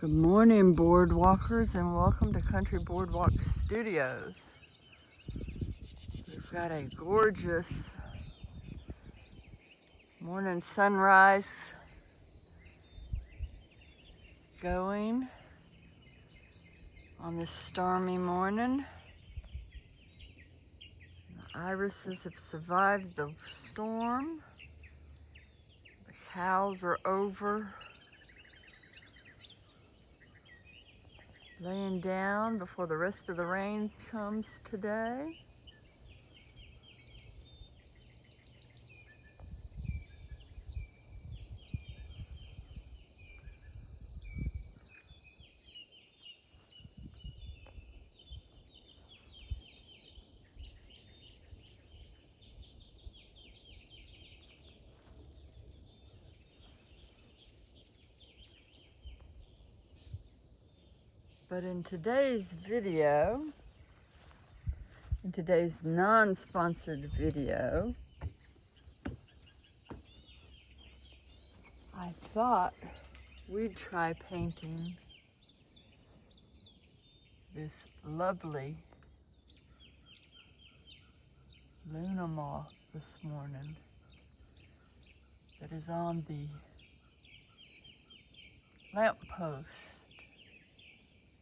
Good morning, boardwalkers, and welcome to Country Boardwalk Studios. We've got a gorgeous morning sunrise going on this stormy morning. The irises have survived the storm. The cows are over laying down before the rest of the rain comes today. But in today's video, in today's non-sponsored video, I thought we'd try painting this lovely Luna moth this morning that is on the lamppost.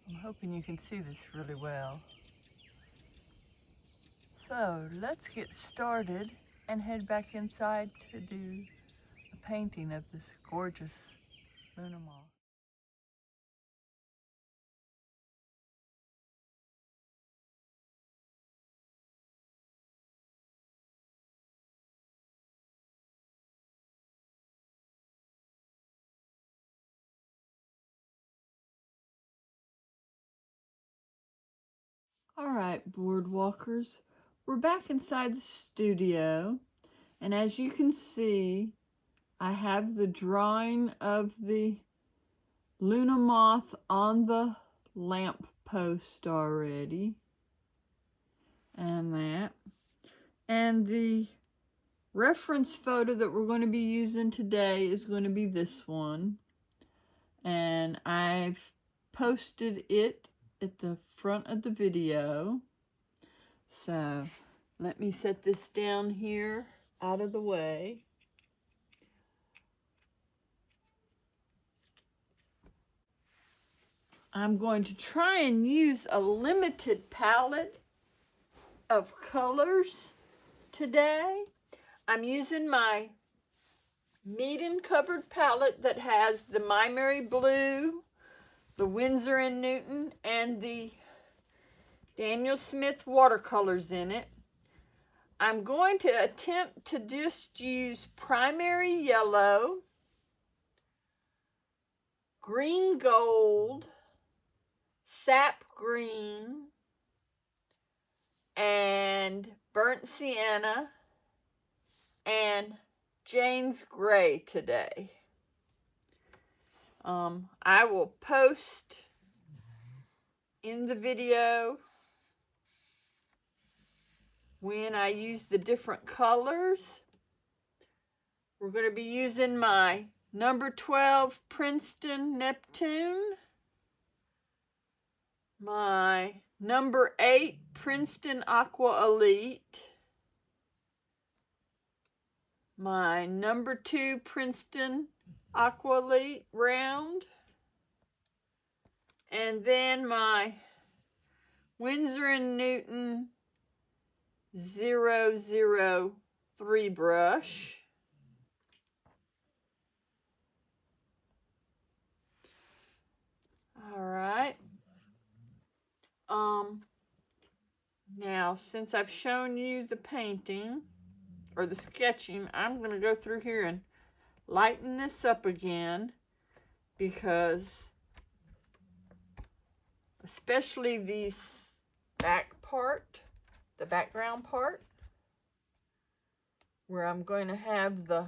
I'm hoping you can see this really well. So let's get started and head back inside to do a painting of this gorgeous Luna moth. All right, boardwalkers, we're back inside the studio, and as you can see, I have the drawing of the Luna moth on the lamp post already, and that. And the reference photo that we're going to be using today is going to be this one, and I've posted it at the front of the video. So let me set this down here out of the way. I'm going to try and use a limited palette of colors today. I'm using my Meeden covered palette that has the MaimeriBlu, the Winsor & Newton, and the Daniel Smith watercolors in it. I'm going to attempt to just use primary yellow, green gold, sap green, and burnt sienna, and Jane's gray today. I will post in the video when I use the different colors. We're going to be using my number 12 Princeton Neptune, my number 8 Princeton Aqua Elite, my number 2 Princeton Aqua Elite round, and then my Winsor & Newton 003 brush. All right. Now, since I've shown you the painting or the sketching, I'm going to go through here and lighten this up again, because especially this back part, the background part, where I'm going to have the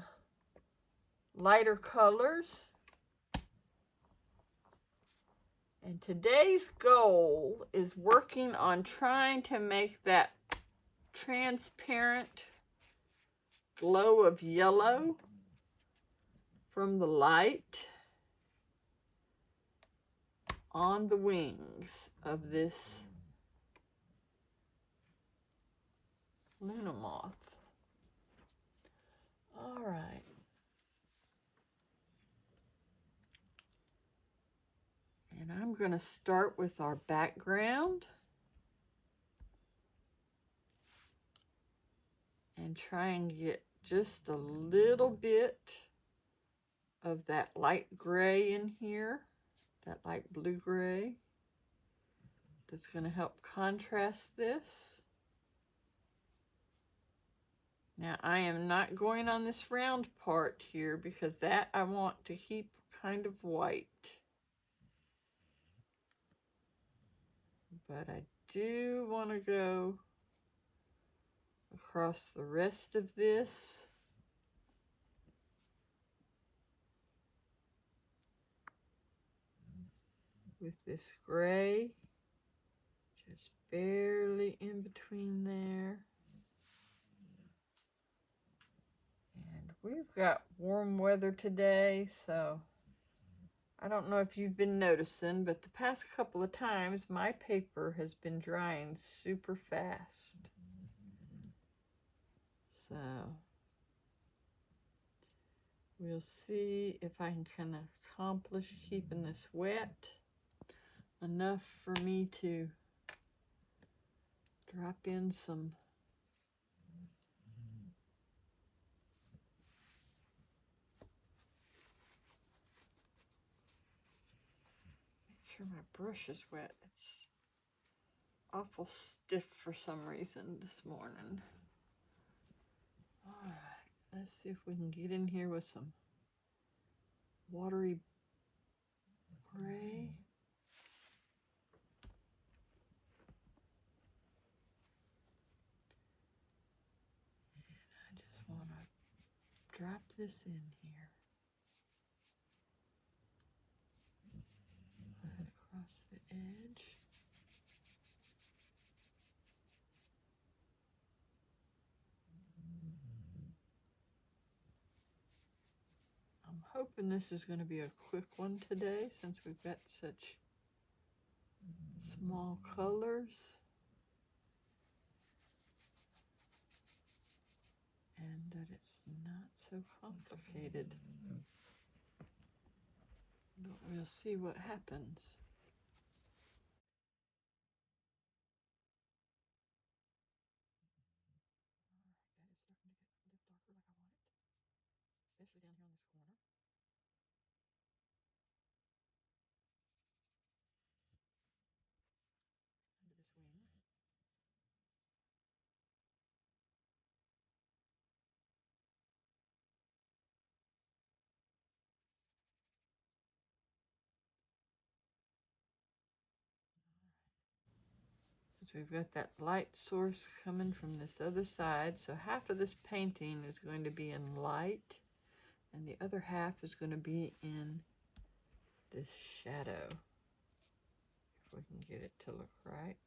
lighter colors. And today's goal is working on trying to make that transparent glow of yellow from the light on the wings of this Luna moth. All right. And I'm going to start with our background and try and get just a little bit of that light gray in here, that light blue gray. That's going to help contrast this. Now I am not going on this round part here because that I want to keep kind of white. But I do want to go across the rest of this. With this gray, just barely in between there. And we've got warm weather today, so I don't know if you've been noticing, but the past couple of times my paper has been drying super fast. So we'll see if I can accomplish keeping this wet enough for me to drop in some make sure my brush is wet. It's awful stiff for some reason this morning. All right, let's see if we can get in here with some watery gray. I just want to drop this in here. Right across the edge. I'm hoping this is going to be a quick one today since we've got such small colors. And that it's not so complicated. But we'll see what happens. That is starting to get a little darker like I want it, especially down here on this corner. Under this wing. Because we've got that light source coming from this other side, so half of this painting is going to be in light, and the other half is going to be in this shadow. If we can get it to look right.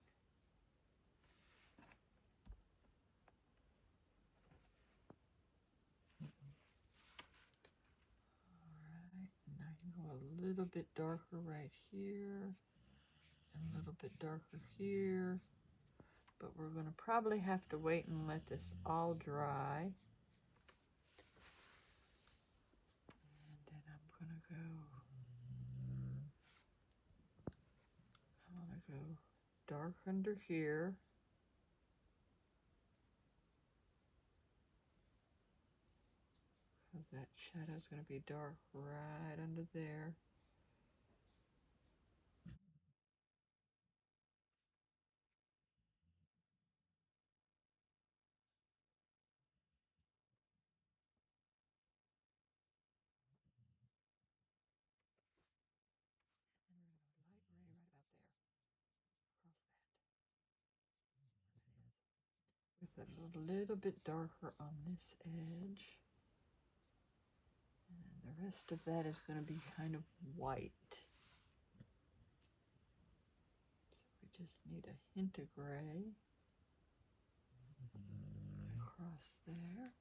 Alright, now I can go a little bit darker right here, and a little bit darker here. But we're going to probably have to wait and let this all dry. And then I'm going to go dark under here. Because that shadow is going to be dark right under there. With a little bit darker on this edge. And the rest of that is going to be kind of white. So we just need a hint of gray across there.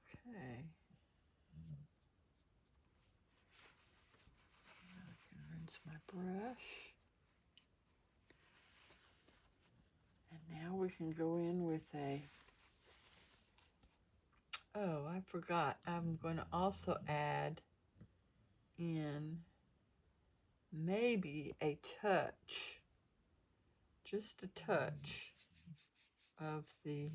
Okay. brush. And now we can go in with a, oh, I forgot. I'm going to also add in maybe a touch, just a touch of the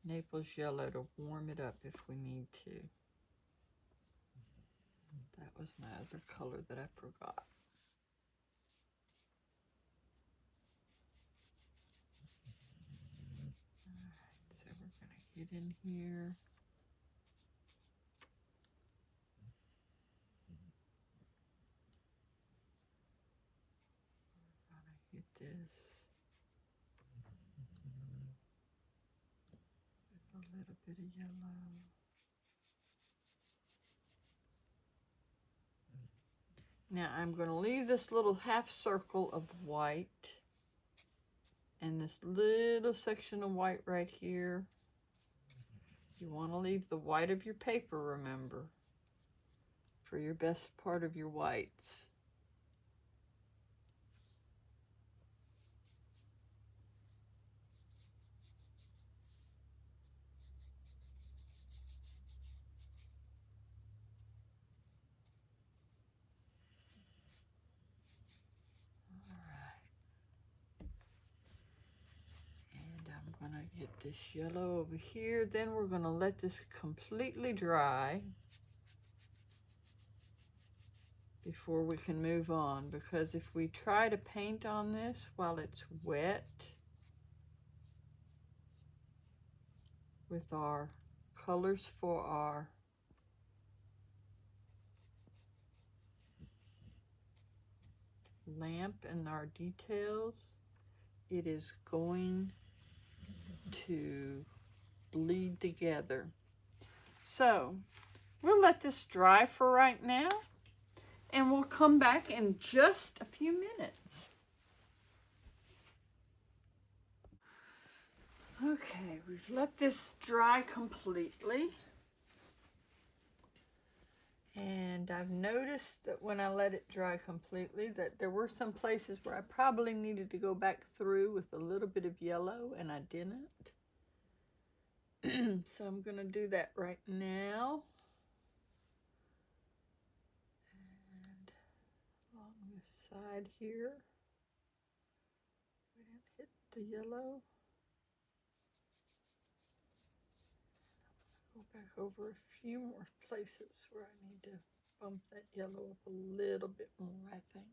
Naples yellow to warm it up if we need to. That was my other color that I forgot. Alright, so we're going to get in here. We're going to hit this with a little bit of yellow. Now I'm going to leave this little half circle of white and this little section of white right here. You want to leave the white of your paper, remember, for your best part of your whites. I'm going to get this yellow over here. Then we're going to let this completely dry before we can move on, because if we try to paint on this while it's wet with our colors for our lamp and our details, it is going to bleed together. So we'll let this dry for right now, and we'll come back in just a few minutes. Okay, we've let this dry completely. And I've noticed that when I let it dry completely, that there were some places where I probably needed to go back through with a little bit of yellow, and I didn't. So I'm going to do that right now. And along this side here, we didn't hit the yellow. Go back over a few more places where I need to bump that yellow up a little bit more, I think.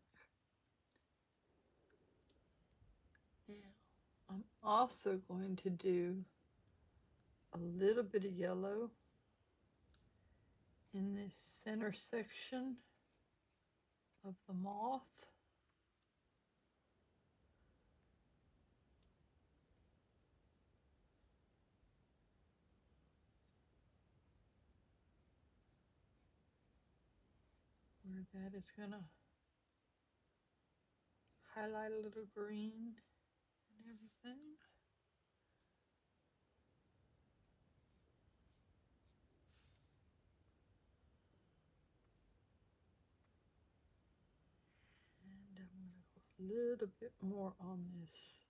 Now, I'm also going to do a little bit of yellow in this center section of the moth. Where that is going to highlight a little green and everything. And I'm going to go a little bit more on this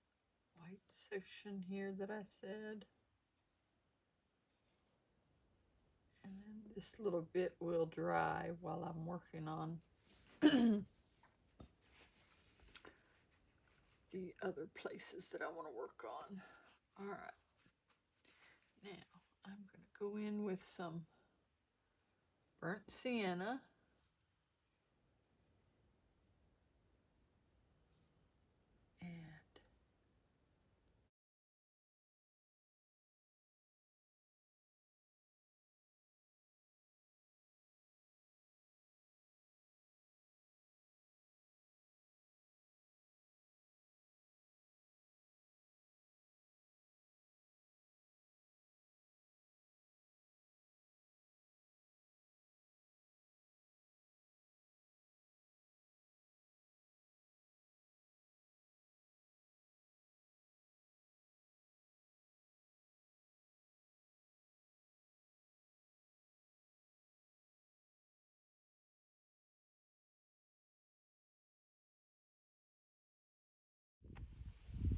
white section here that I said. And then this little bit will dry while I'm working on the other places that I want to work on. All right. Now I'm going to go in with some burnt sienna.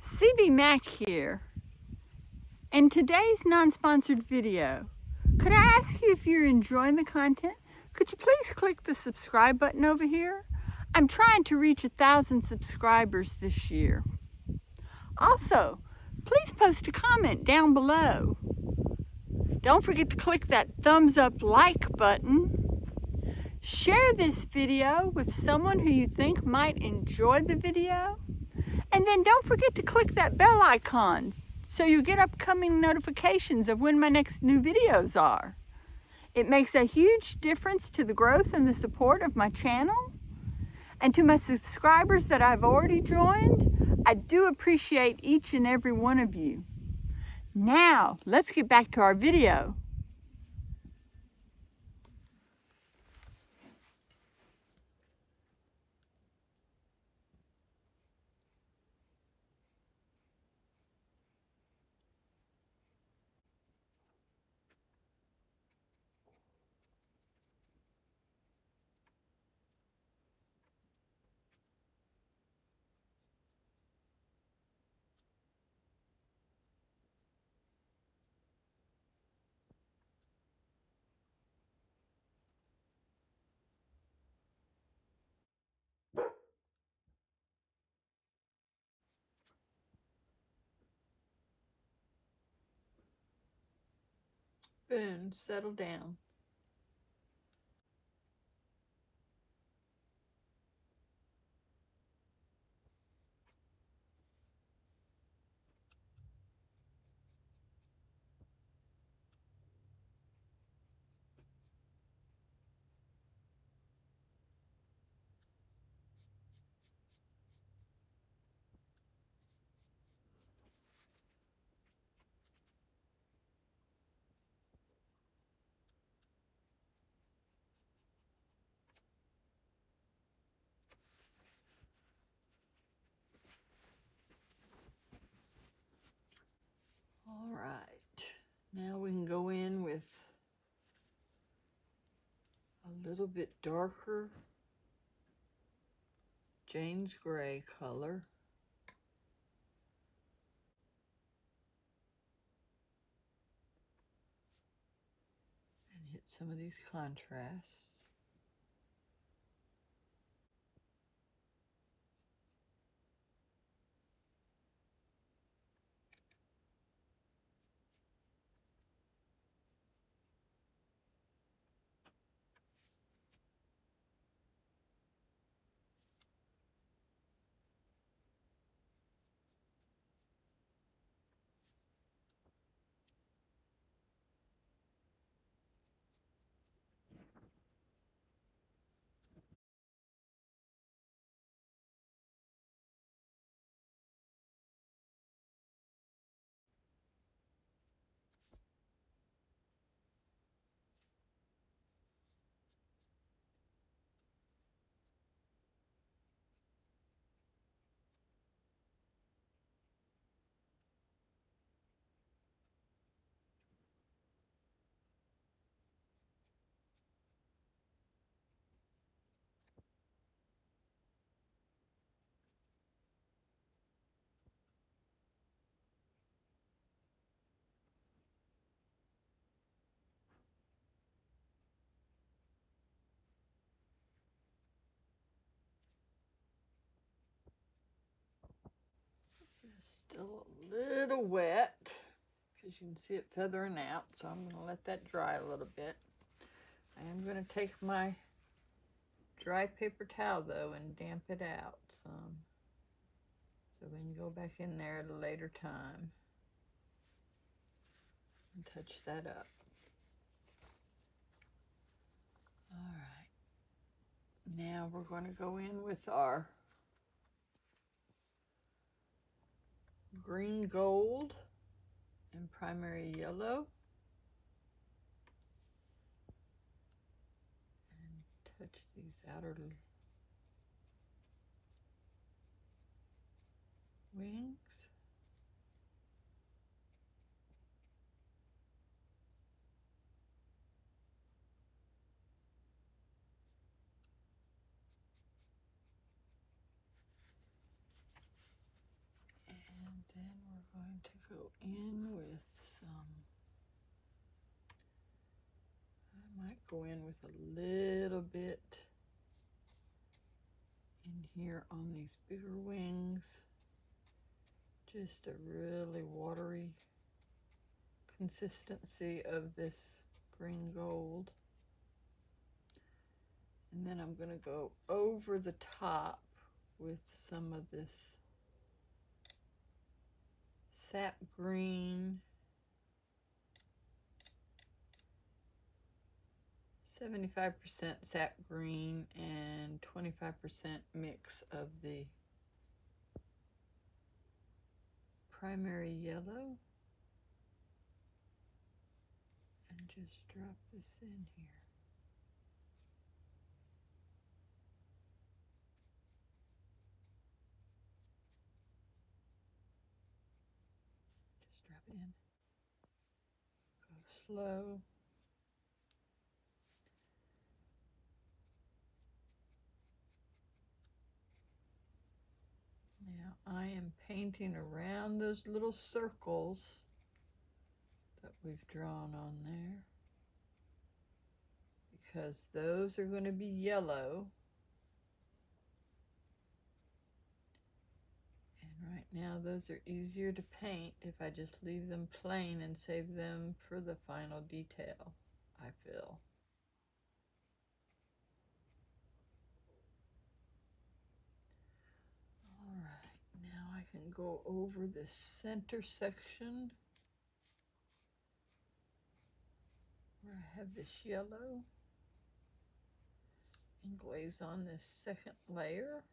CB Mac here. In today's non-sponsored video, could I ask you if you're enjoying the content? Could you please click the subscribe button over here? I'm trying to reach 1,000 subscribers this year. Also, please post a comment down below. Don't forget to click that thumbs up like button. Share this video with someone who you think might enjoy the video. And then don't forget to click that bell icon so you get upcoming notifications of when my next new videos are. It makes a huge difference to the growth and the support of my channel. And to my subscribers that I've already joined, I do appreciate each and every one of you. Now, let's get back to our video. Boom, settle down. All right, now we can go in with a little bit darker James Gray color. And hit some of these contrasts. Still a little wet because you can see it feathering out, so I'm going to let that dry a little bit. I am going to take my dry paper towel though and damp it out some so we can go back in there at a later time and touch that up. All right, now we're going to go in with our green gold and primary yellow and touch these outer wings. And Then we're going to go in with some, I might go in with a little bit in here on these bigger wings. Just a really watery consistency of this green gold. And then I'm going to go over the top with some of this sap green, 75% sap green and 25% mix of the primary yellow. And just drop this in here. Just drop it in. Go slow. Now I am painting around those little circles that we've drawn on there, because those are going to be yellow. And right now those are easier to paint if I just leave them plain and save them for the final detail, I feel. All right, now I can go over this center section where I have this yellow and glaze on this second layer.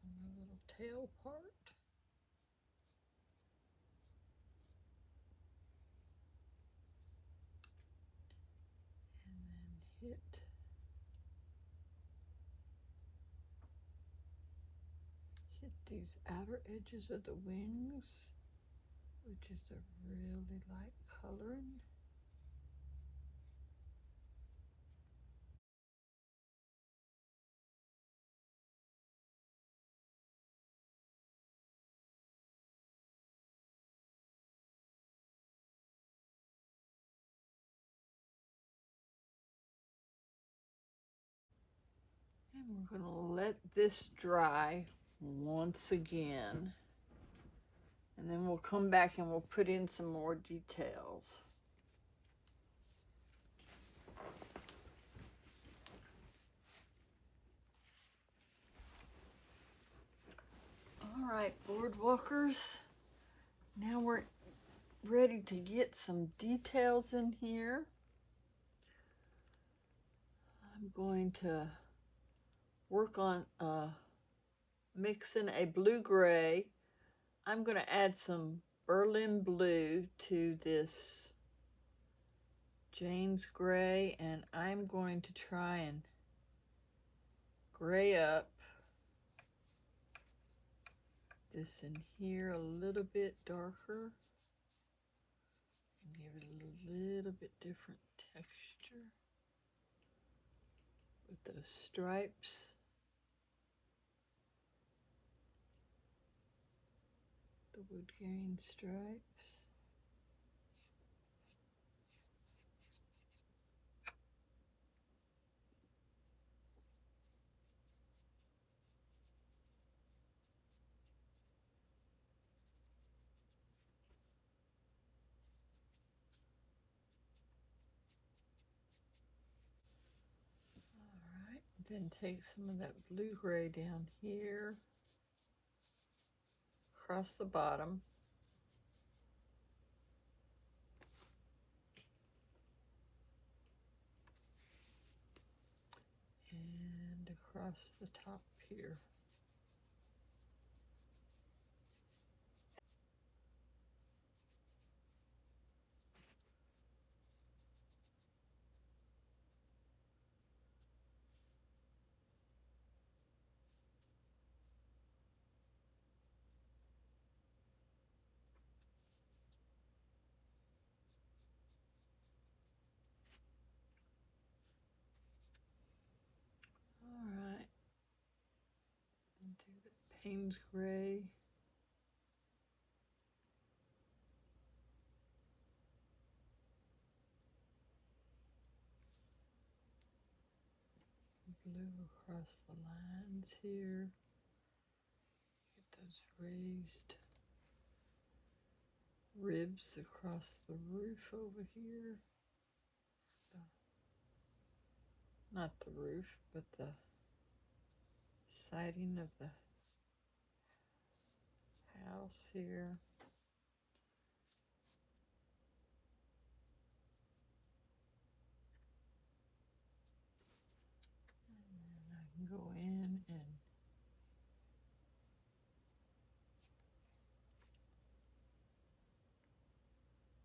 On the little tail part. And then hit these outer edges of the wings, which is a really light coloring. And we're going to let this dry once again. And then we'll come back and we'll put in some more details. All right, boardwalkers. Now we're ready to get some details in here. I'm going to work on mixing a blue-gray. I'm going to add some Berlin blue to this Jane's gray, and I'm going to try and gray up this in here a little bit darker and give it a little bit different texture with those stripes. The wood grain stripes. Alright, then take some of that blue-gray down here, across the bottom. And across the top here. Payne's Gray. Blue across the lines here. Get those raised ribs across the roof over here. Not the roof, but the siding of the house here. And then I can go in and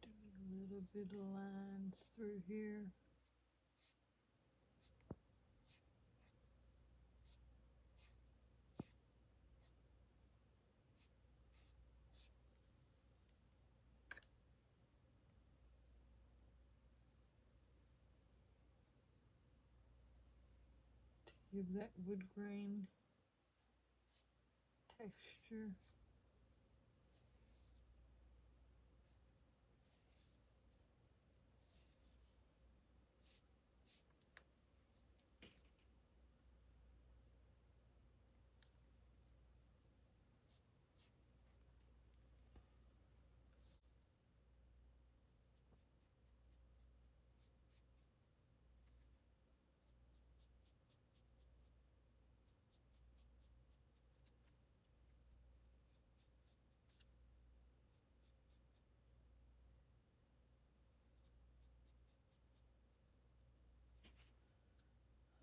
do a little bit of lines through here. To give that wood grain texture.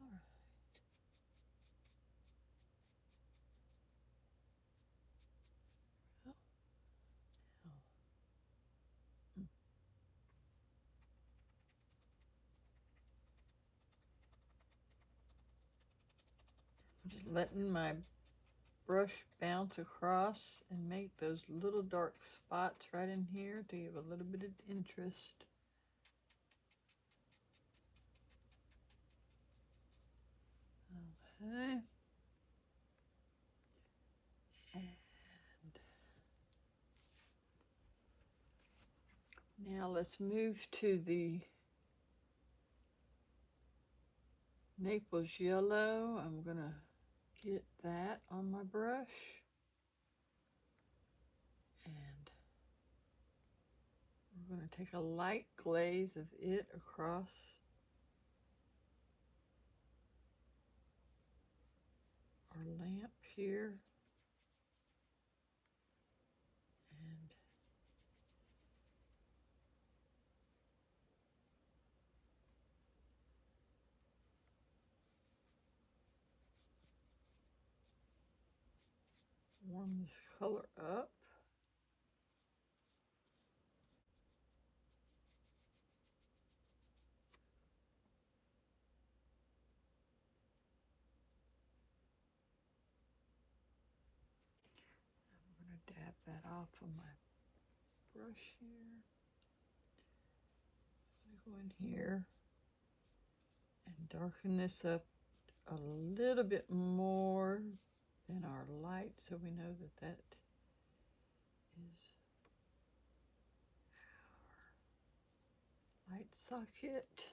All right. Well, now, I'm just letting my brush bounce across and make those little dark spots right in here to give a little bit of interest. Okay. And now let's move to the Naples yellow. I'm gonna get that on my brush. And we're going to take a light glaze of it across our lamp here. And warm this color up. I'm going to dab that off of my brush here. I'm going to go in here and darken this up a little bit more than our light, so we know that that is our light socket.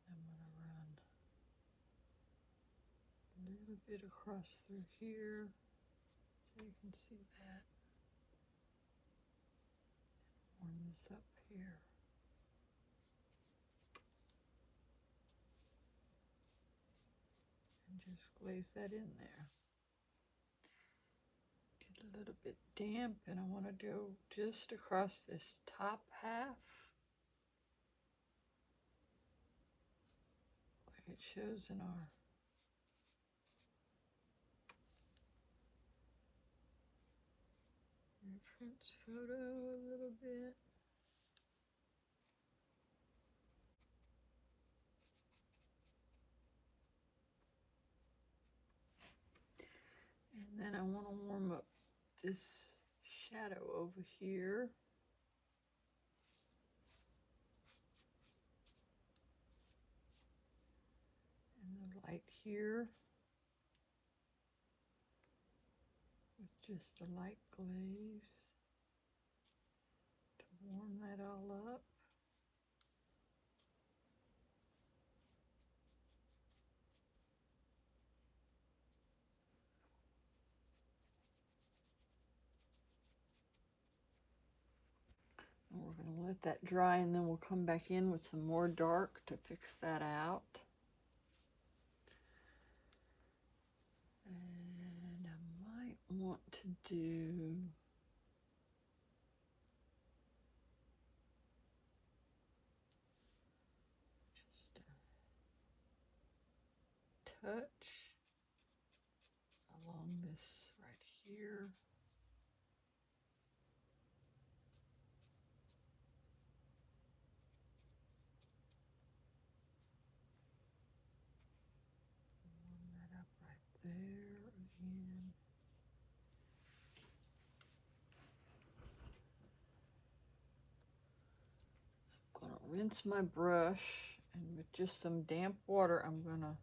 And I'm going to run a little bit across through here so you can see that. Warm this up here. And just glaze that in there. Get a little bit damp, and I want to go just across this top half, like it shows in our reference photo a little bit. And then I want to warm up this shadow over here. And the light here. Just a light glaze to warm that all up. And we're going to let that dry, and then we'll come back in with some more dark to fix that out. And I might want to do just a touch along this right here. Warm that up right there again. I'm going to rinse my brush, and with just some damp water, I'm going to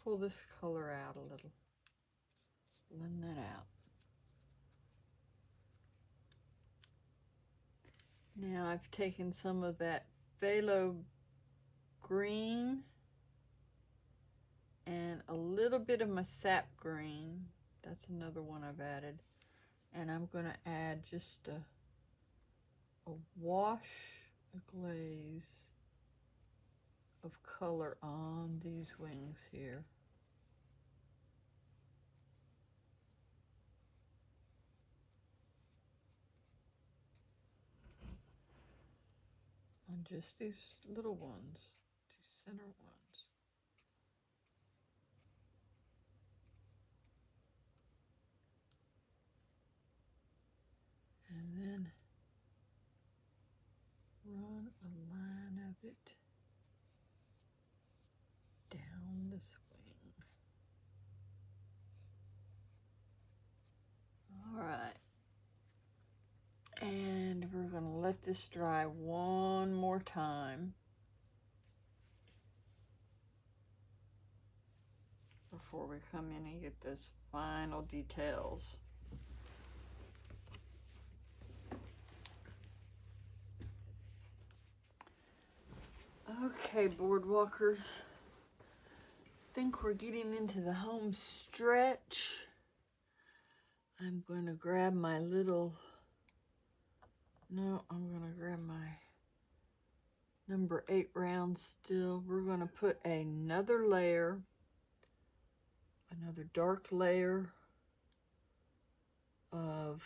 pull this color out a little. Blend that out. Now I've taken some of that phthalo green and a little bit of my sap green. That's another one I've added. And I'm going to add just a wash, a glaze of color on these wings here. On just these little ones, these center ones. And then run a line of it down this wing. All right. And we're going to let this dry one more time before we come in and get those final details. Okay, boardwalkers, I think we're getting into the home stretch. I'm going to grab my little, I'm going to grab my number 8 round still. We're going to put another layer, another dark layer of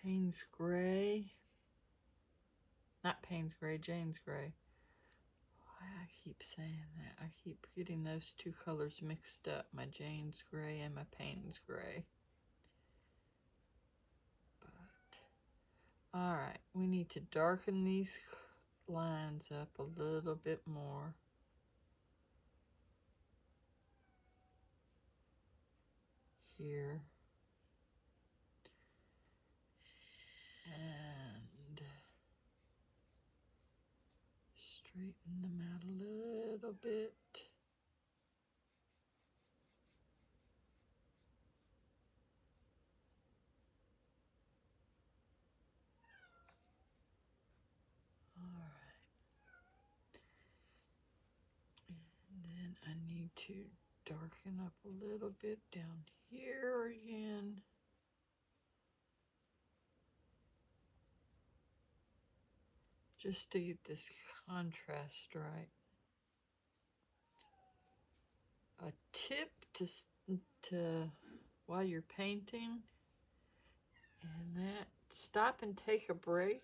Payne's Gray. Not Payne's Gray, Jane's Gray. Why I keep saying that? I keep getting those two colors mixed up, my Jane's Gray and my Payne's Gray. But, all right, we need to darken these lines up a little bit more. Here. And straighten them out a little bit. All right. And then I need to darken up a little bit down here again. Just to get this contrast right. A tip to while you're painting, and that stop and take a break,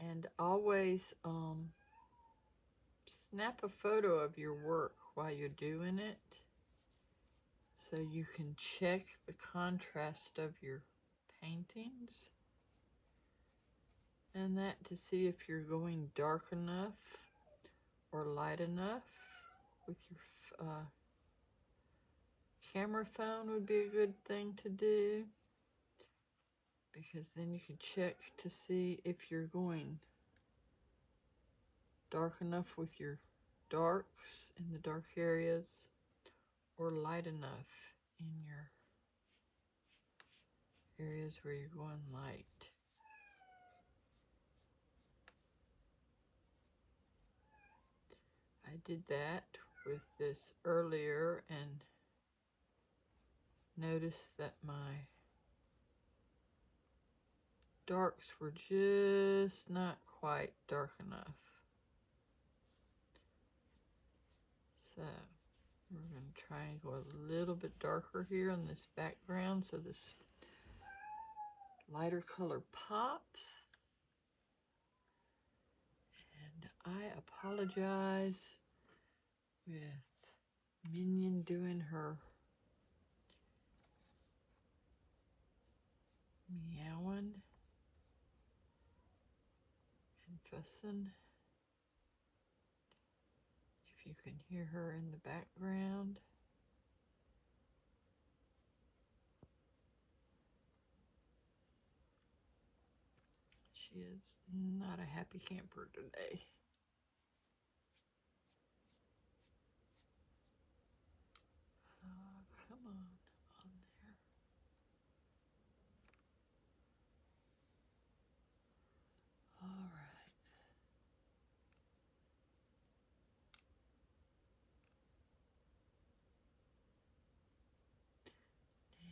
and always snap a photo of your work while you're doing it, so you can check the contrast of your paintings, and that to see if you're going dark enough or light enough with your camera phone would be a good thing to do, because then you can check to see if you're going dark enough with your darks in the dark areas or light enough in your areas where you're going light. I did that with this earlier and noticed that my darks were just not quite dark enough. So we're going to try and go a little bit darker here on this background so this lighter color pops. And I apologize with Minion doing her meowing and fussing. If you can hear her in the background. She is not a happy camper today. Oh, come on there. All right. Now,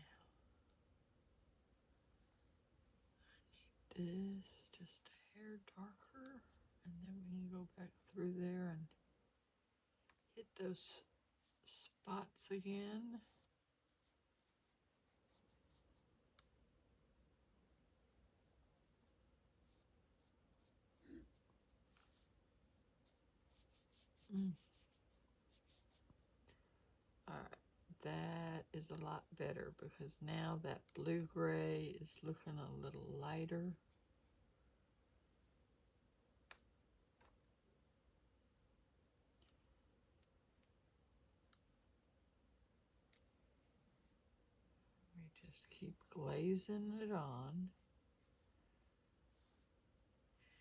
I need this just a hair darker, and then we can go back through there and hit those spots again. All right, that is a lot better because now that blue-gray is looking a little lighter. We just keep glazing it on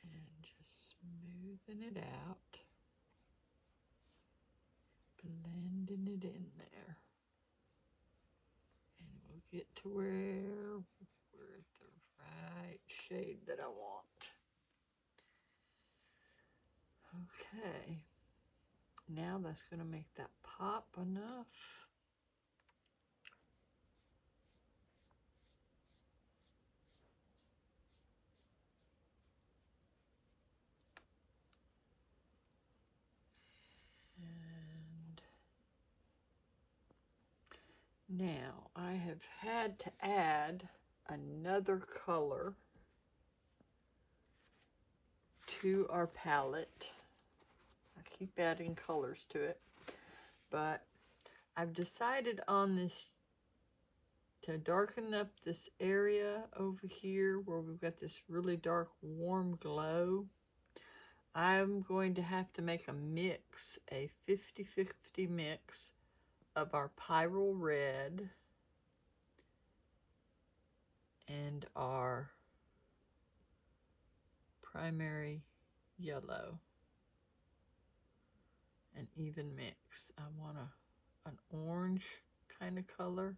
and just smoothing it out. Blending it in there. And we'll get to where we're at the right shade that I want. Okay. Now that's going to make that pop enough. Now, I have had to add another color to our palette. I keep adding colors to it, but I've decided on this to darken up this area over here where we've got this really dark warm glow. I'm going to have to make a mix, a 50-50 mix of our Pyrrole red and our primary yellow. An even mix. I want an orange kind of color,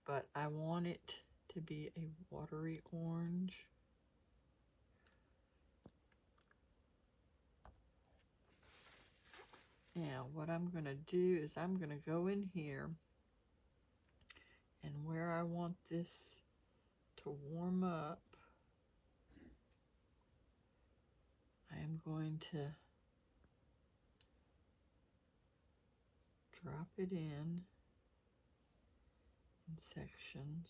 but I want it to be a watery orange. Now what I'm going to do is I'm going to go in here, and where I want this to warm up, I am going to drop it in sections.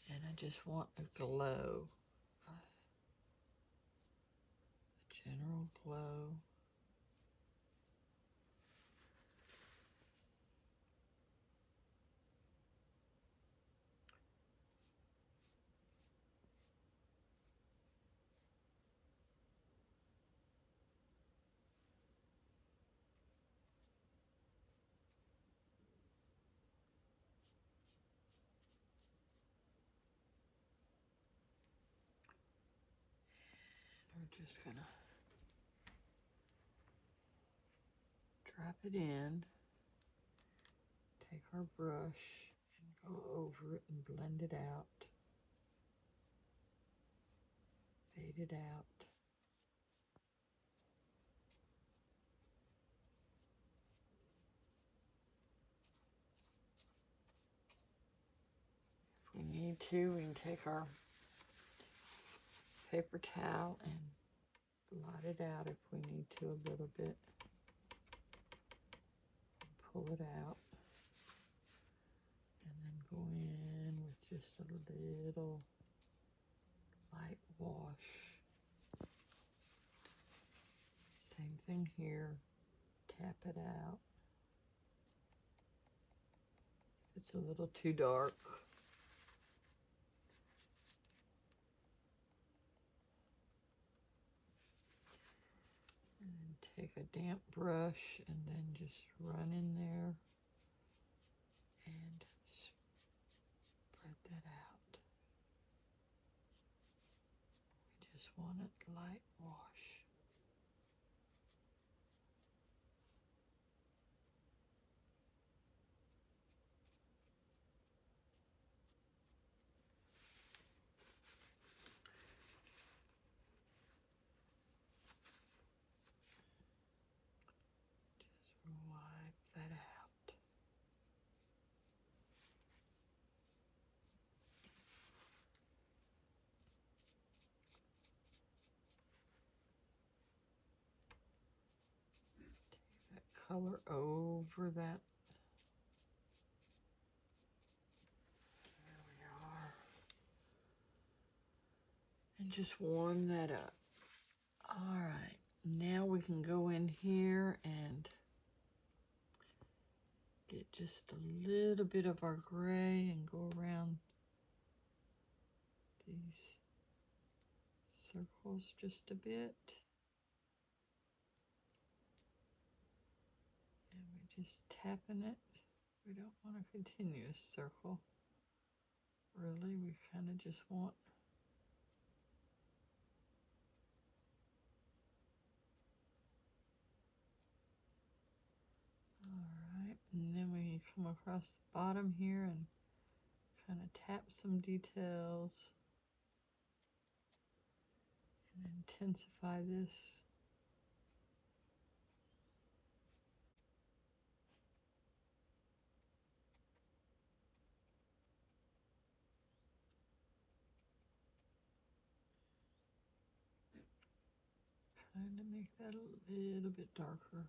And I just want a glow, a general glow. just gonna drop it in, take our brush and go over it and blend it out, fade it out. If we need to, we can take our paper towel and blot it out if we need to a little bit. Pull it out. And then go in with just a little light wash. Same thing here. Tap it out. If it's a little too dark, and then take a damp brush and then just run in there and spread that out. We just want it light wash. Just wipe that out. Take that color over that. There we are. And just warm that up. All right, now we can go in here and get just a little bit of our gray and go around these circles just a bit. And we're just tapping it. We don't want a continuous circle. Really, we kind of just want Alright, and then we come across the bottom here and kind of tap some details and intensify this. Kind of make that a little bit darker.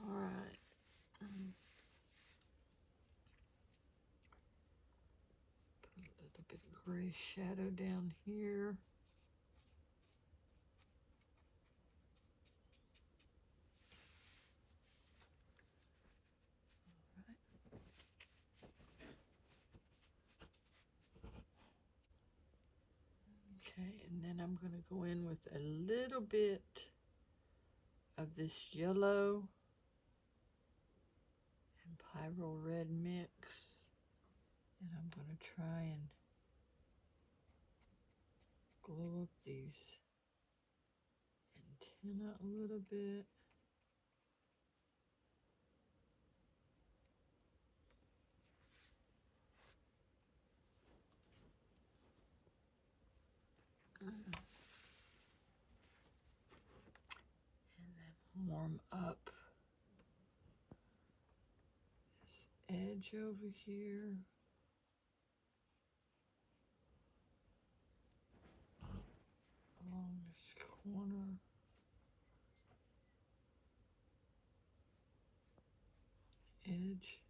Alright. Put a little bit of gray shadow down here. Alright. Okay, and then I'm going to go in with a little bit of this yellow and Pyrrole red mix. And I'm going to try and glow up these antennae a little bit. And then warm up this edge over here. Along this corner. Edge.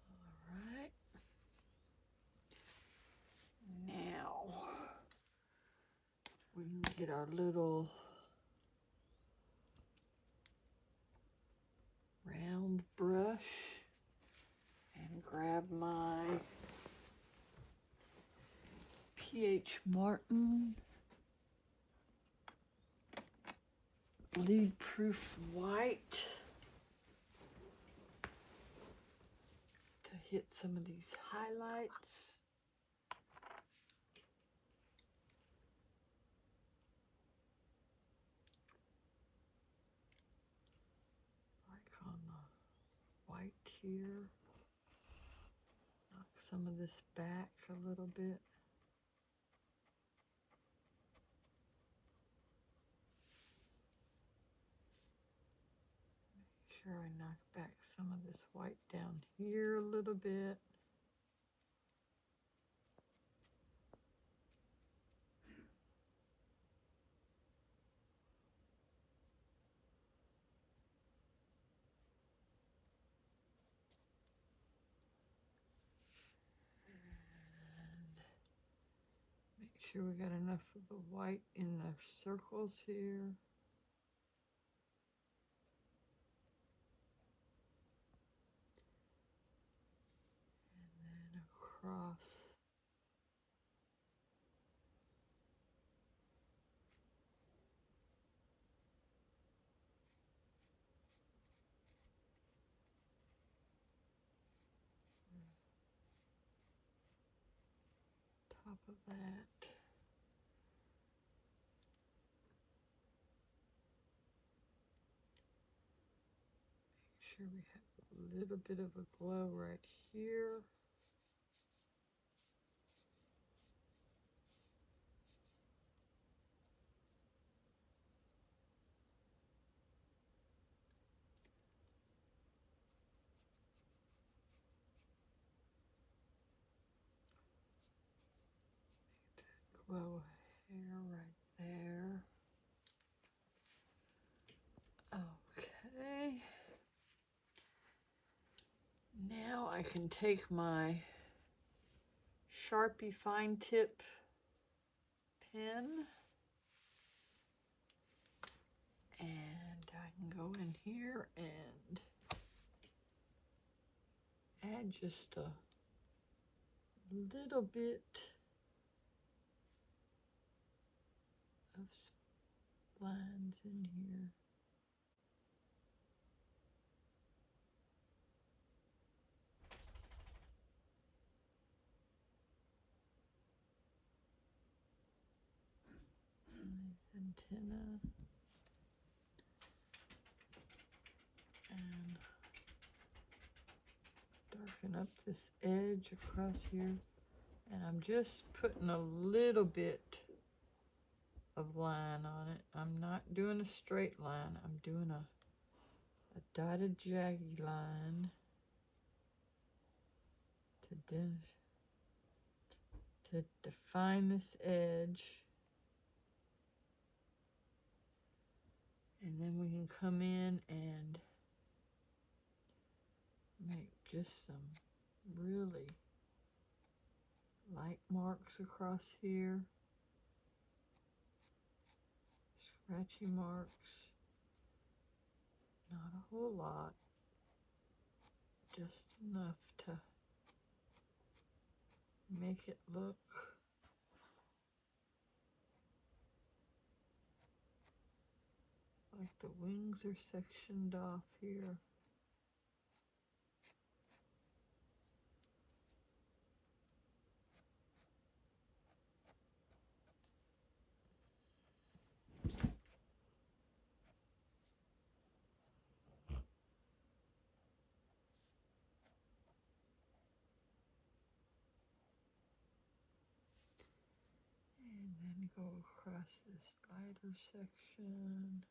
All right. Now we can get our little round brush and grab my T.H. Martin Bleed Proof White to hit some of these highlights. Like on the white here. Knock some of this back a little bit. Make sure I knock back some of this white down here a little bit. Make sure we got enough of the white in the circles here. And then across. Top of that. Make sure we have a little bit of a glow right here. Glow hair right there. Okay. Now I can take my Sharpie fine tip pen and I can go in here and add just a little bit of lines in here. Nice antenna. And darken up this edge across here. And I'm just putting a little bit of line on it. I'm not doing a straight line. I'm doing a dotted jaggy line to define this edge. And then we can come in and make just some really light marks across here. Scratchy marks. Not a whole lot. Just enough to make it look like the wings are sectioned off here. And then go across this lighter section.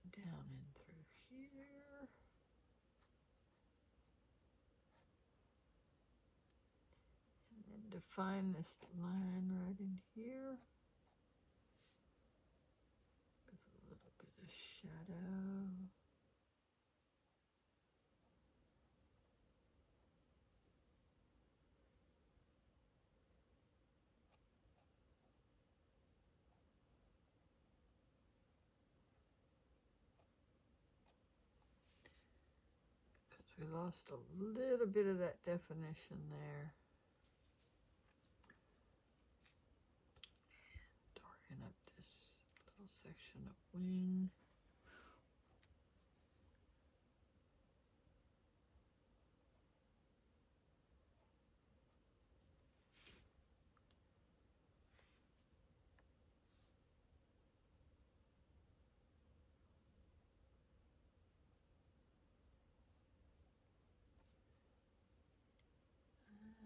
And down in through here. And then define this line right in here. With a little bit of shadow. We lost a little bit of that definition there. Darken up this little section of wing.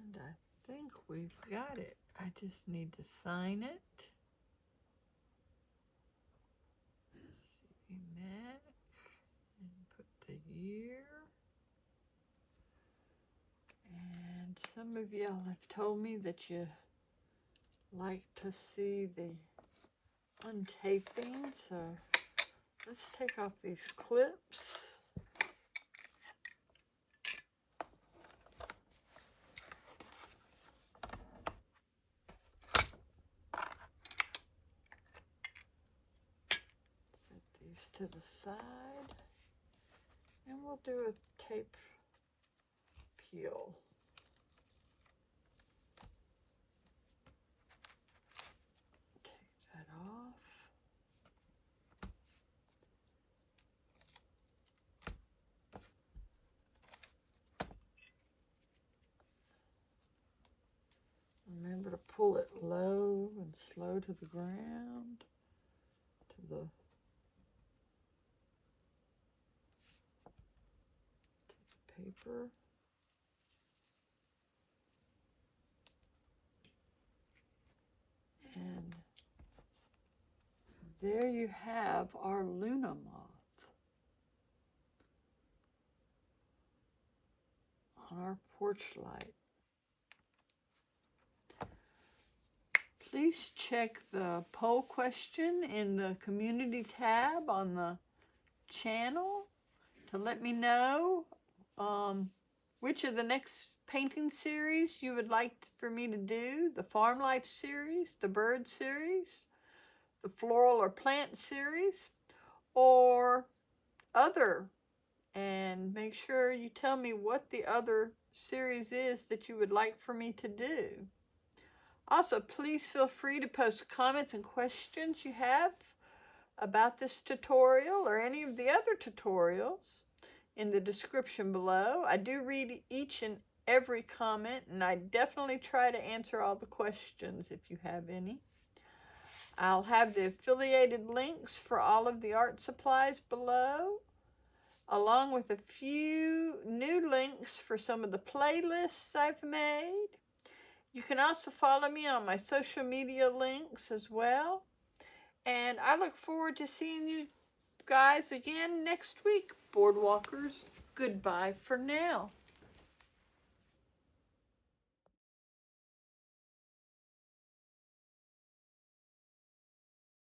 And I think we've got it. I just need to sign it. Mac and put the year. And some of y'all have told me that you like to see the untaping, so let's take off these clips. To the side, and we'll do a tape peel. Take that off. Remember to pull it low and slow to the ground, to the paper. And there you have our Luna Moth on our porch light. Please check the poll question in the community tab on the channel to let me know which of the next painting series you would like for me to do. The farm life series, the bird series, the floral or plant series, or other. And make sure you tell me what the other series is that you would like for me to do. Also, please feel free to post comments and questions you have about this tutorial or any of the other tutorials in the description below. I do read each and every comment, and I definitely try to answer all the questions if you have any. I'll have the affiliated links for all of the art supplies below, along with a few new links for some of the playlists I've made. You can also follow me on my social media links as well. And I look forward to seeing you guys again next week. Boardwalkers, goodbye for now.